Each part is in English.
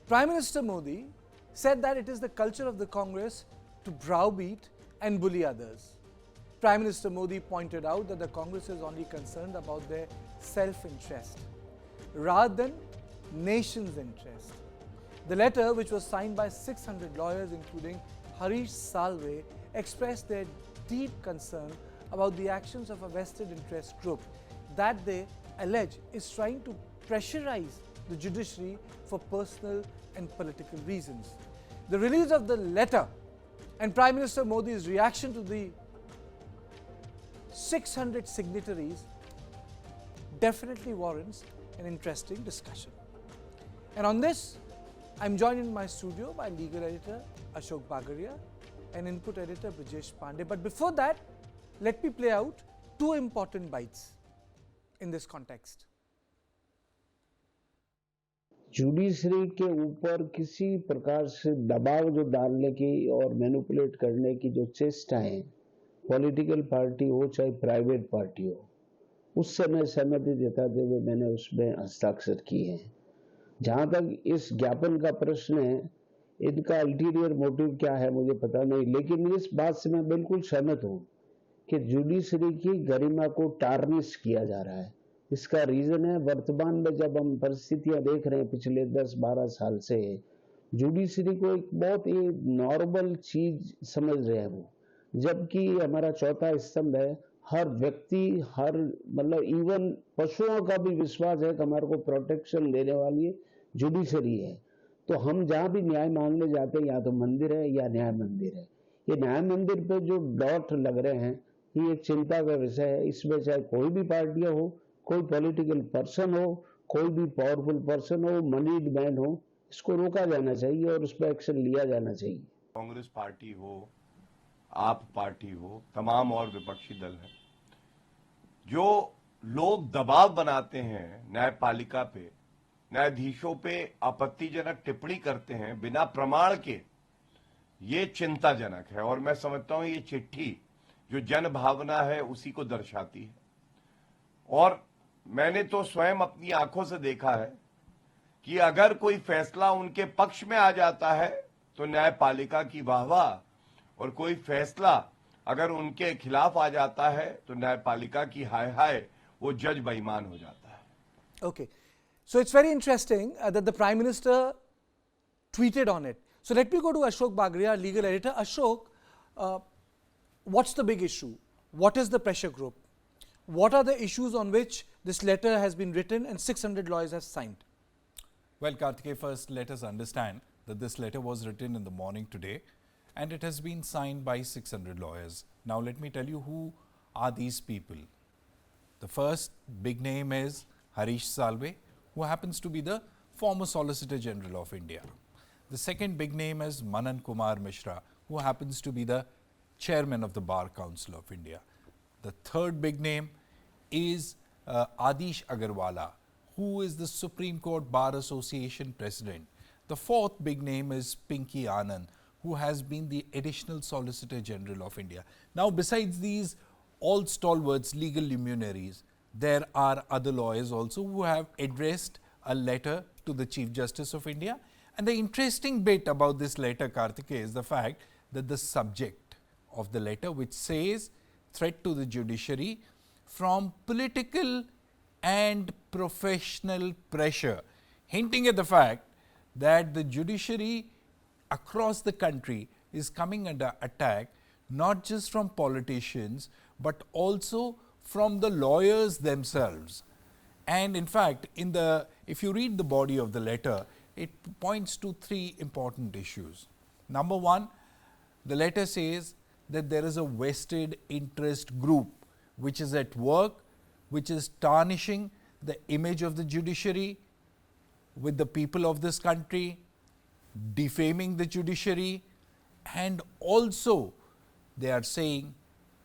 Prime Minister Modi said that it is the culture of the Congress to browbeat and bully others. Prime Minister Modi pointed out that the Congress is only concerned about their self-interest rather than nation's interest. The letter, which was signed by 600 lawyers including Harish Salve, expressed their deep concern about the actions of a vested interest group that they allege is trying to pressurize the judiciary for personal and political reasons. The release of the letter and Prime Minister Modi's reaction to the 600 signatories definitely warrants an interesting discussion. And on this, I'm joined in my studio by legal editor Ashok Bagaria and input editor Brijesh Pandey. But before that, let me play out two important bites in this context. Judiciary के ऊपर किसी प्रकार से दबाव जो डालने की और मैनिपुलेट करने की जो चेष्टा है, पॉलिटिकल पार्टी हो चाहे प्राइवेट पार्टी हो, उससे मैं सहमति जताते हुए मैंने उसमें हस्ताक्षर किए हैं। जहां तक इस ज्ञापन का प्रश्न है, इनका अल्टीरियर मोटिव क्या है मुझे पता नहीं, लेकिन इस बात से मैं बिल्कुल सहमत हूं कि जुडिशरी की गरिमा को टार्निश किया जा रहा है। इसका रीजन है, वर्तमान में जब हम परिस्थितियां देख रहे हैं पिछले 10-12 साल से, जुडिशरी को एक बहुत ही नॉर्मल चीज समझ रहे हैं वो, जबकि हमारा चौथा स्तंभ है, हर व्यक्ति, हर मतलब इवन पशुओं का भी विश्वास है कि हमारे को प्रोटेक्शन देने वाली जुडिशरी है। तो हम जहां भी न्याय मांगने जाते हैं, या तो मंदिर है या न्याय मंदिर है। ये न्याय मंदिर पे जो डॉट लग रहे हैं, ये एक चिंता का विषय है। इसमें चाहे कोई भी पार्टियां हो, कोई पॉलिटिकल पर्सन हो, कोई भी पावरफुल पर्सन हो, मनीड मैन हो, इसको रोका जाना चाहिए और उस पर एक्शन लिया जाना चाहिए। कांग्रेस पार्टी हो, आप पार्टी हो, तमाम और विपक्षी दल हैं, जो लोग दबाव बनाते हैं न्यायपालिका पे, न्यायाधीशों पे आपत्तिजनक टिप्पणी करते हैं बिना प्रमाण के, ये चिंताजनक है। और मैं समझता हूं ये चिट्ठी जो जन भावना है उसी को दर्शाती है। और मैंने तो स्वयं अपनी आंखों से देखा है कि अगर कोई फैसला उनके पक्ष में आ जाता है तो न्यायपालिका की वाहवाह, और कोई फैसला अगर उनके खिलाफ आ जाता है तो न्यायपालिका की हाय हाय, वो जज बेईमान हो जाता है। Okay, so it's very interesting that the Prime Minister tweeted on it. So let me go to Ashok Bagaria, legal editor. Ashok, what's the big issue? What is the pressure group? What are the issues on which this letter has been written and 600 lawyers have signed? Well, Karthikeya, first let us understand that this letter was written in the morning today and it has been signed by 600 lawyers. Now let me tell you who are these people. The first big name is Harish Salve, who happens to be the former Solicitor General of India. The second big name is Manan Kumar Mishra, who happens to be the Chairman of the Bar Council of India. The third big name is Adish Agarwala, who is the Supreme Court Bar Association President. The fourth big name is Pinky Anand, who has been the Additional Solicitor General of India. Now, besides these all stalwarts, legal luminaries, there are other lawyers also who have addressed a letter to the Chief Justice of India. And the interesting bit about this letter, Karthikeya, is the fact that the subject of the letter, which says threat to the judiciary from political and professional pressure, hinting at the fact that the judiciary across the country is coming under attack not just from politicians but also from the lawyers themselves. And in fact, if you read the body of the letter, it points to three important issues. Number one, the letter says that there is a vested interest group which is at work, which is tarnishing the image of the judiciary with the people of this country, defaming the judiciary, and also they are saying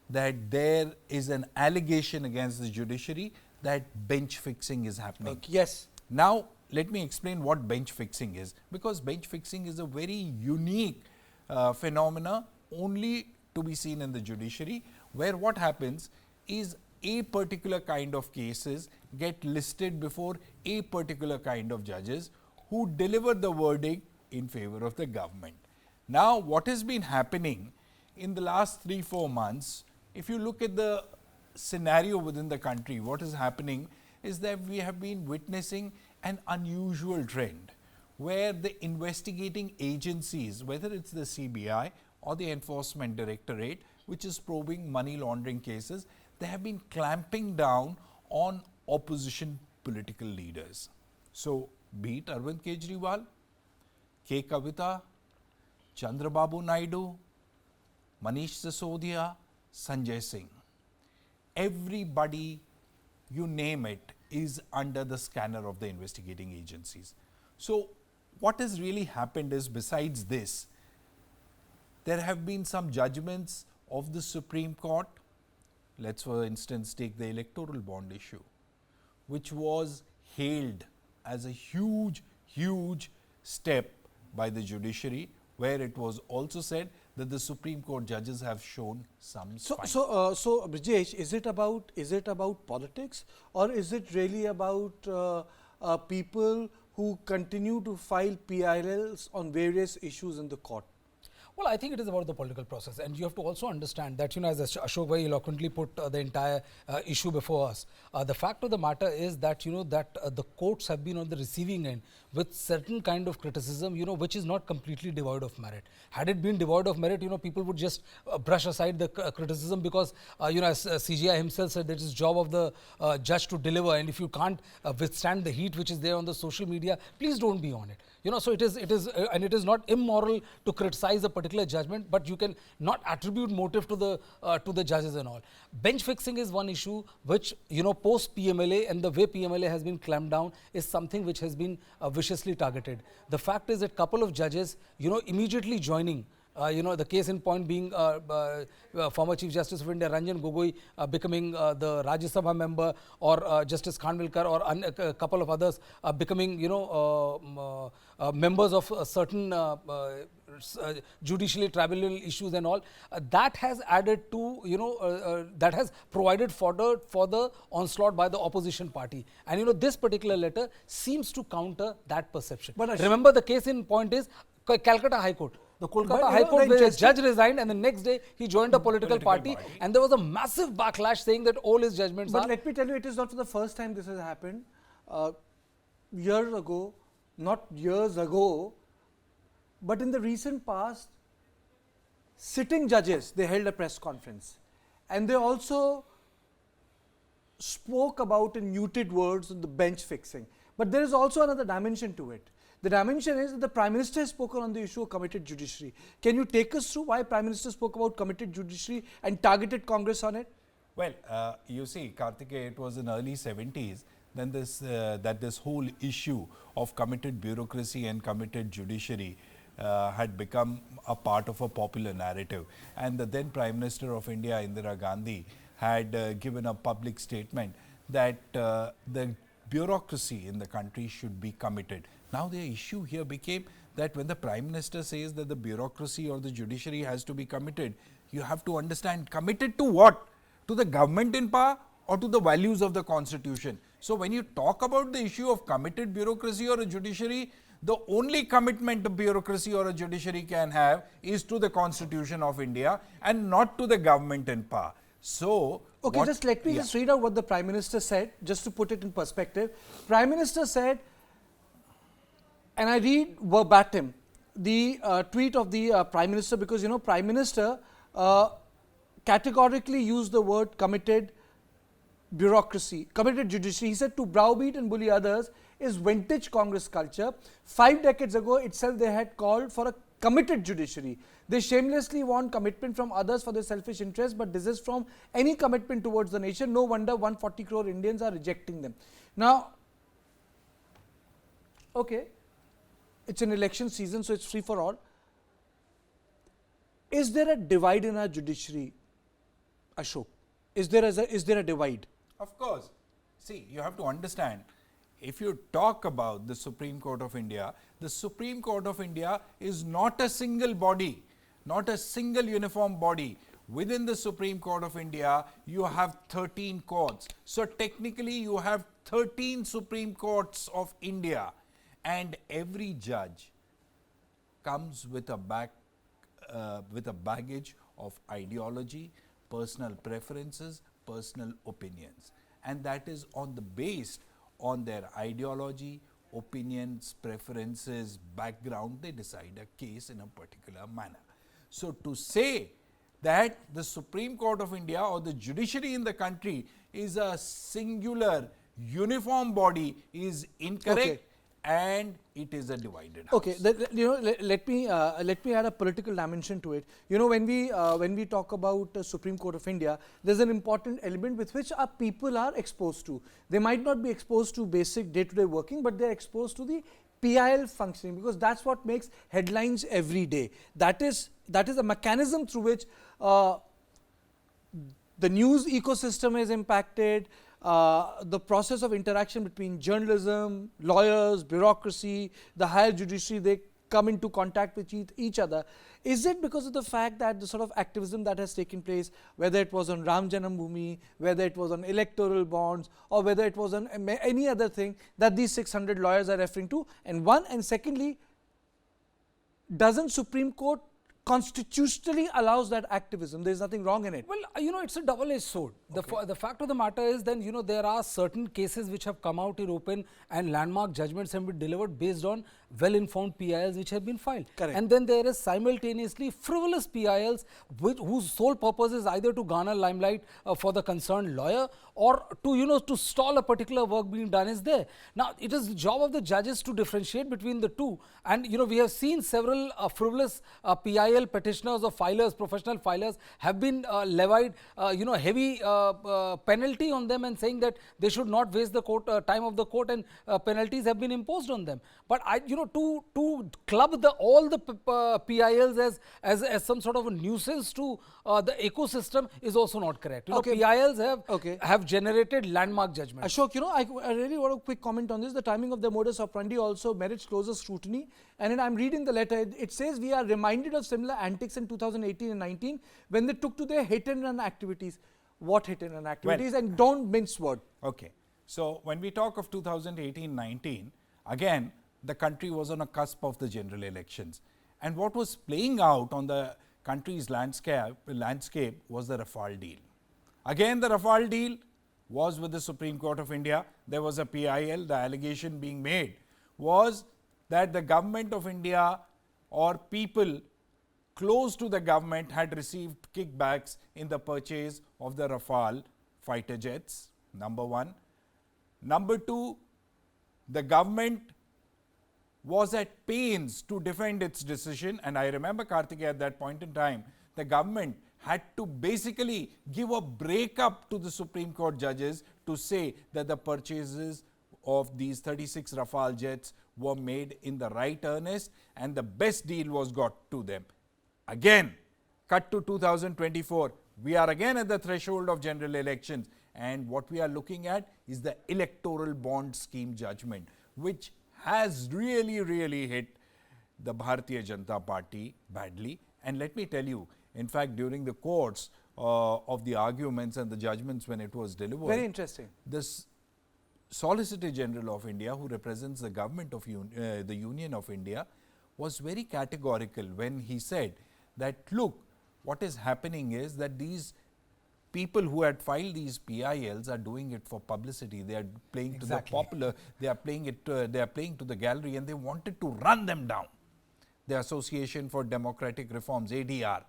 that there is an allegation against the judiciary that bench fixing is happening. Okay, yes. Now, let me explain what bench fixing is, because bench fixing is a very unique phenomena only to be seen in the judiciary, where what happens is a particular kind of cases get listed before a particular kind of judges who delivered the verdict in favor of the government. Now, what has been happening in the last 3-4 months, if you look at the scenario within the country, what is happening is that we have been witnessing an unusual trend where the investigating agencies, whether it's the CBI or the Enforcement Directorate, which is probing money laundering cases, they have been clamping down on opposition political leaders. So, be it Arvind Kejriwal, K. Kavita, Chandrababu Naidu, Manish Sisodia, Sanjay Singh. Everybody, you name it, is under the scanner of the investigating agencies. So, what has really happened is, besides this, there have been some judgments of the Supreme Court. Let's for instance take the electoral bond issue, which was hailed as a huge step by the judiciary, where it was also said that the Supreme Court judges have shown some spine. So Brijesh, is it about politics, or is it really about people who continue to file PILs on various issues in the court? Well, I think it is about the political process, and you have to also understand that, as Ashok very eloquently put the entire issue before us, the fact of the matter is that, the courts have been on the receiving end with certain kind of criticism, which is not completely devoid of merit. Had it been devoid of merit, people would just brush aside the criticism, because, as CJI himself said, that it is job of the judge to deliver, and if you can't withstand the heat which is there on the social media, please don't be on it. So it is, and it is not immoral to criticize a particular judgment, but you can not attribute motive to the judges and all. Bench fixing is one issue which, post PMLA and the way PMLA has been clamped down is something which has been viciously targeted. The fact is that couple of judges, immediately joining. The case in point being former Chief Justice of India Ranjan Gogoi becoming the Rajya Sabha member, or Justice Khanwilkar, or a couple of others becoming, members of certain judicially tribunal issues and all. That has added to, that has provided fodder for the onslaught by the opposition party. And this particular letter seems to counter that perception. But remember, the case in point is Calcutta High Court. The Kolkata High Court, where a judge resigned, and the next day he joined a political party, and there was a massive backlash saying that all his judgments But let me tell you, it is not for the first time this has happened. Years ago, not years ago, but in the recent past, sitting judges, they held a press conference, and they also spoke about in muted words the bench fixing. But there is also another dimension to it. The dimension is that the Prime Minister has spoken on the issue of committed judiciary. Can you take us through why Prime Minister spoke about committed judiciary and targeted Congress on it? Well, you see, Karthikeya, it was in early 70s then this whole issue of committed bureaucracy and committed judiciary had become a part of a popular narrative. And the then Prime Minister of India, Indira Gandhi, had given a public statement that the bureaucracy in the country should be committed. Now the issue here became that when the Prime Minister says that the bureaucracy or the judiciary has to be committed, you have to understand, committed to what? To the government in power or to the values of the Constitution? So when you talk about the issue of committed bureaucracy or a judiciary, the only commitment a bureaucracy or a judiciary can have is to the Constitution of India and not to the government in power. So, okay, just let me just read out what the Prime Minister said, just to put it in perspective. Prime Minister said, and I read verbatim the tweet of the Prime Minister, because Prime Minister categorically used the word committed bureaucracy, committed judiciary. He said to browbeat and bully others is vintage Congress culture. 5 decades ago itself they had called for a committed judiciary. They shamelessly want commitment from others for their selfish interests, but desist from any commitment towards the nation. No wonder 140 crore Indians are rejecting them. Now, okay, it's an election season, so it's free for all. Is there a divide in our judiciary, Ashok? Is there a divide? Of course. See, you have to understand, if you talk about the Supreme Court of India, the Supreme Court of India is not a single body, not a single uniform body. Within the Supreme Court of India, you have 13 courts. So technically, you have 13 Supreme Courts of India. and every judge comes with a baggage of ideology, personal preferences, personal opinions, and that is based on their ideology, opinions, preferences, background. They decide a case in a particular manner. So to say that the Supreme Court of India or the judiciary in the country is a singular uniform body is incorrect. Okay. And it is a divided house. Okay, let me add a political dimension to it. You know, when we talk about the Supreme Court of India, there's an important element with which our people are exposed to. They might not be exposed to basic day-to-day working, but they're exposed to the PIL functioning, because that's what makes headlines every day. That is a mechanism through which the news ecosystem is impacted. The process of interaction between journalism, lawyers, bureaucracy, the higher judiciary, they come into contact with each other. Is it because of the fact that the sort of activism that has taken place, whether it was on Ram Janambhoomi, whether it was on electoral bonds, or whether it was on any other thing, that these 600 lawyers are referring to? And one, and secondly, doesn't Supreme Court constitutionally allows that activism? There is nothing wrong in it. Well, you know, it's a double-edged sword. The fact of the matter is, then, you know, there are certain cases which have come out in open and landmark judgments have been delivered based on well-informed PILs which have been filed. Correct. And then there is simultaneously frivolous PILs whose sole purpose is either to garner limelight for the concerned lawyer or to, you know, to stall a particular work being done is there. Now, it is the job of the judges to differentiate between the two. And, you know, we have seen several frivolous PIL petitioners or filers, professional filers have been levied, you know, heavy penalty on them and saying that they should not waste the court time of the court, and penalties have been imposed on them. But you know, to club all the PILs as some sort of a nuisance to the ecosystem is also not correct. You know, PILs have generated landmark judgments. Ashok, you know, I really want a quick comment on this. The timing of the modus operandi also merits closer scrutiny. And I'm reading the letter. It says we are reminded of similar antics in 2018 and 19 when they took to their hit and run activities. What hit and run activities? And don't mince word. Okay. So when we talk of 2018-19, again, the country was on a cusp of the general elections. And what was playing out on the country's landscape was the Rafale deal. Again, the Rafale deal was with the Supreme Court of India. There was a PIL. The allegation being made was that the government of India or people close to the government had received kickbacks in the purchase of the Rafale fighter jets, number one. Number two, the government was at pains to defend its decision, and I remember, Karthikeya, at that point in time, the government had to basically give a break-up to the Supreme Court judges to say that the purchases of these 36 Rafale jets were made in the right earnest and the best deal was got to them. Again, cut to 2024, we are again at the threshold of general elections, and what we are looking at is the electoral bond scheme judgment, which has really hit the Bharatiya Janata Party badly. And let me tell you, in fact, during the course of the arguments and the judgments when it was delivered, very interesting. This Solicitor General of India, who represents the government of the Union of India, was very categorical when he said that, look, what is happening is that these people who had filed these PILs are doing it for publicity. They are playing to the popular, they are playing to the gallery, and they wanted to run them down. The Association for Democratic Reforms, ADR,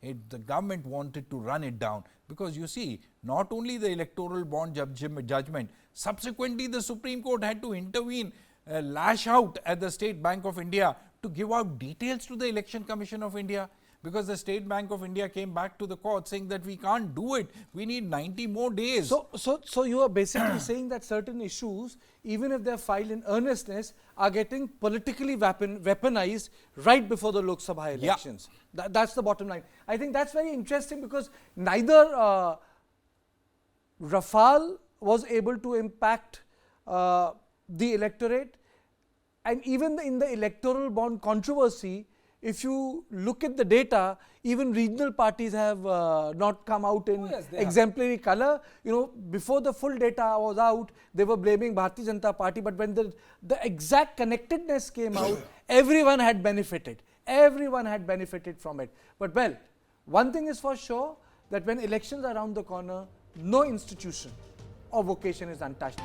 the government wanted to run it down because, you see, not only the electoral bond judgment, subsequently the Supreme Court had to intervene, lash out at the State Bank of India to give out details to the Election Commission of India, because the State Bank of India came back to the court saying that we can't do it. We need 90 more days. So you are basically saying that certain issues, even if they are filed in earnestness, are getting politically weaponized right before the Lok Sabha elections. Yeah. That's the bottom line. I think that's very interesting because neither Rafale was able to impact the electorate, and even in the electoral bond controversy, if you look at the data, even regional parties have not come out in yes, they have. exemplary color. You know, before the full data was out, they were blaming Bharatiya Janata Party, but when the exact connectedness came out, everyone had benefited. Everyone had benefited from it. But well, one thing is for sure, that when elections are around the corner, no institution or vocation is untouched.